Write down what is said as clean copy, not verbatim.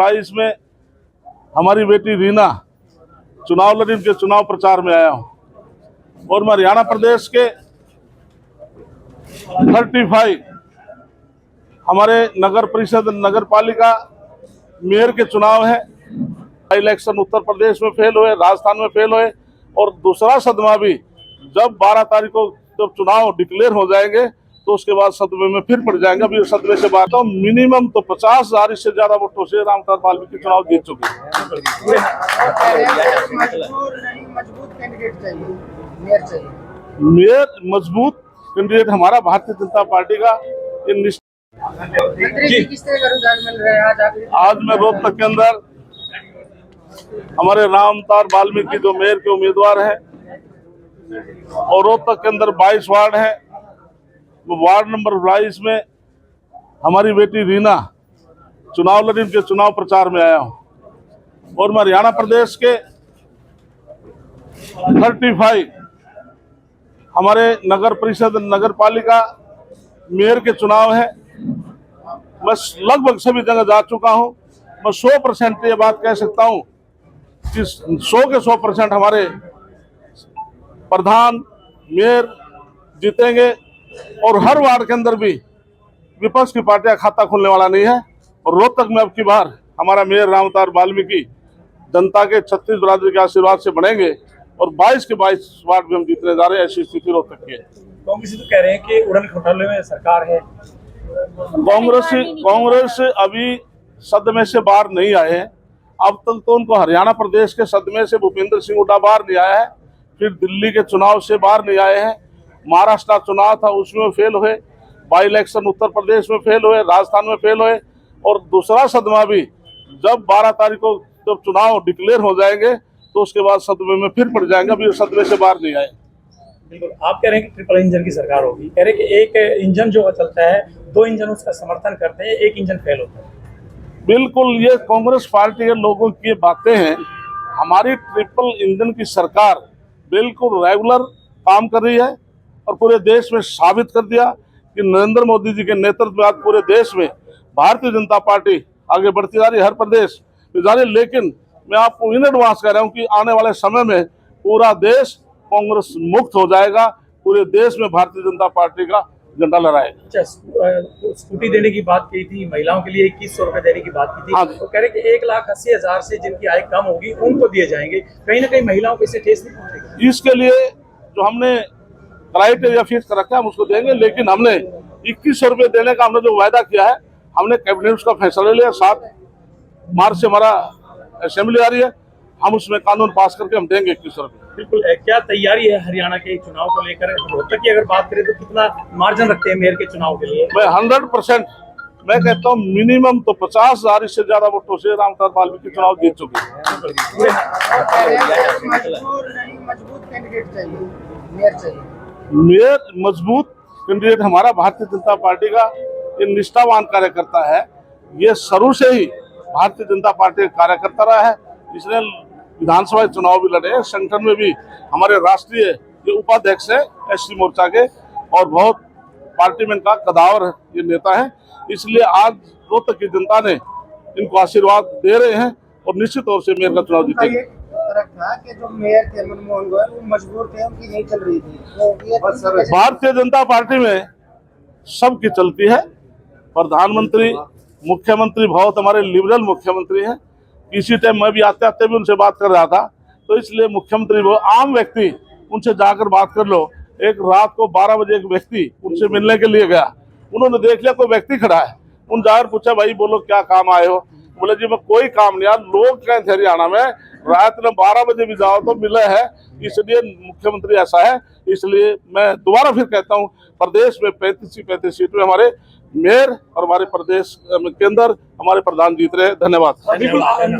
22 में हमारी बेटी रीना चुनाव लड़ी, उनके चुनाव प्रचार में आया हूं और मैं हरियाणा प्रदेश के 35 हमारे नगर परिषद नगर पालिका मेयर के चुनाव है। इलेक्शन उत्तर प्रदेश में फेल हुए, राजस्थान में फेल हुए और दूसरा सदमा भी जब 12 तारीख को जब चुनाव डिक्लेयर हो जाएंगे तो उसके बाद सदमे में फिर पड़ जाएंगे। अभी सदमे से बात हो मिनिमम तो 50,000 इससे ज्यादा वोटों से रामतार वाल्मीकि चुनाव जीत चुके हैं। मेयर मजबूत कैंडिडेट हमारा भारतीय जनता पार्टी का आज मैं रोहतक के अंदर हमारे रामतार वाल्मीकि जो मेयर के उम्मीदवार हैं और रोहतक के अंदर 22 वार्ड है, वार्ड नंबर 22 में हमारी बेटी रीना चुनाव लड़ी, उनके चुनाव प्रचार में आया हूं और मैं हरियाणा प्रदेश के 35 हमारे नगर परिषद नगर पालिका मेयर के चुनाव है। मैं लगभग सभी जगह जा चुका हूं। मैं 100% ये बात कह सकता हूं कि 100 के 100% हमारे प्रधान मेयर जीतेंगे और हर वार्ड के अंदर भी विपक्ष की पार्टियां खाता खोलने वाला नहीं है। और रोहतक में अब की बार हमारा मेयर रामतार वाल्मीकि जनता के 36 बरादरी के आशीर्वाद से बढ़ेंगे और 22 के 22 वार्ड में हम जीतने जा रहे हैं। ऐसी स्थिति रोहतक की है। कांग्रेस तो कह रहे हैं कि उड़न घोटाले में सरकार है। कांग्रेस अभी सदमे से बाहर नहीं आए हैं। अब तक तो उनको हरियाणा प्रदेश के सदमे से भूपेंद्र सिंह हुड्डा बाहर नहीं आया है, फिर दिल्ली के चुनाव से बाहर नहीं आए हैं, महाराष्ट्र चुनाव था उसमें फेल हुए, बाई इलेक्शन उत्तर प्रदेश में फेल हुए, राजस्थान में फेल हुए और दूसरा सदमा भी जब 12 तारीख को जब चुनाव डिक्लेयर हो जाएंगे तो उसके बाद सदमे में फिर पड़ जाएंगे। अभी सदमे से बाहर नहीं आए। बिल्कुल, आप कह रहे हैं कि ट्रिपल इंजन की सरकार होगी, कह रहे हैं कि एक इंजन जो चलता है 2 इंजन उसका समर्थन करते हैं, एक इंजन फेल होता है। बिल्कुल, ये कांग्रेस पार्टी के लोगों की बातें हैं। हमारी ट्रिपल इंजन की सरकार बिल्कुल रेगुलर काम कर रही है और पूरे देश में साबित कर दिया कि नरेंद्र मोदी जी के नेतृत्व में आज पूरे देश में भारतीय जनता पार्टी आगे बढ़ती जा रही है, हर प्रदेश में जा रही है। लेकिन मैं आपको इन एडवांस कह रहा हूँ कि आने वाले समय में पूरा देश कांग्रेस मुक्त हो जाएगा, पूरे देश में भारतीय जनता पार्टी का झंडा लहराएगा। अच्छा, स्कूटी देने की बात की थी, महिलाओं के लिए 2100 रुपए देने की बात की थी। तो कह रहे कि 1,80,000 से जिनकी आय कम होगी उनको दिए जाएंगे, कहीं ना कहीं महिलाओं को इससे ठेस नहीं पहुंचेगी। इसके लिए जो हमने क्राइटेरिया फिक्स कर रखा है हम उसको देंगे, लेकिन हमने 2100 रुपये देने का हमने जो वायदा किया है, हमने कैबिनेट उसका फैसला लिया। 7 मार्च से हमारा असेंबली आ रही है, हम उसमें कानून पास करके हम देंगे 2100 रुपये। बिल्कुल, क्या तैयारी है हरियाणा के चुनाव को लेकर? रोहतक की अगर बात करें तो कितना मार्जिन रखते हैं मेयर के चुनाव के लिए? मैं 100% मैं कहता हूँ मिनिमम तो 50,000 इससे ज्यादा वोटों से रामतार वाल्मीकि चुनाव जीत चुके हैं। मेयर मजबूत कैंडिडेट हमारा भारतीय जनता पार्टी का ये निष्ठावान कार्यकर्ता है। ये शुरू से ही भारतीय जनता पार्टी का कार्यकर्ता रहा है। इसने विधानसभा चुनाव भी लड़े हैं, संगठन में भी हमारे राष्ट्रीय जो उपाध्यक्ष है एससी मोर्चा के और बहुत पार्टी में इनका कदावर ये नेता है। इसलिए आज रोहतक की जनता ने इनको आशीर्वाद दे रहे हैं और निश्चित तौर से मेयर का चुनाव जीतेंगे। कि जो मेयर थे मनमोहन गोयल वो मजबूर थे, उनकी नहीं चल रही थी। भारतीय जनता पार्टी में सबकी चलती है। प्रधानमंत्री मुख्यमंत्री बहुत हमारे लिबरल मुख्यमंत्री हैं। किसी टाइम मैं भी आते आते भी उनसे बात कर रहा था, तो इसलिए मुख्यमंत्री वो आम व्यक्ति उनसे जाकर बात कर लो। एक रात को 12 बजे एक व्यक्ति उनसे मिलने के लिए गया, उन्होंने देख लिया कोई व्यक्ति खड़ा है, उन जाकर पूछा भाई बोलो क्या काम आए हो? बोले जी मैं कोई काम नहीं, यार लोग कहे थे हरियाणा में रात में 12 बजे भी जाओ तो मिले है। इसलिए मुख्यमंत्री ऐसा है। इसलिए मैं दोबारा फिर कहता हूँ प्रदेश में 35 सीट में हमारे मेयर और हमारे प्रदेश के अंदर हमारे प्रधान जीत रहे हैं। धन्यवाद।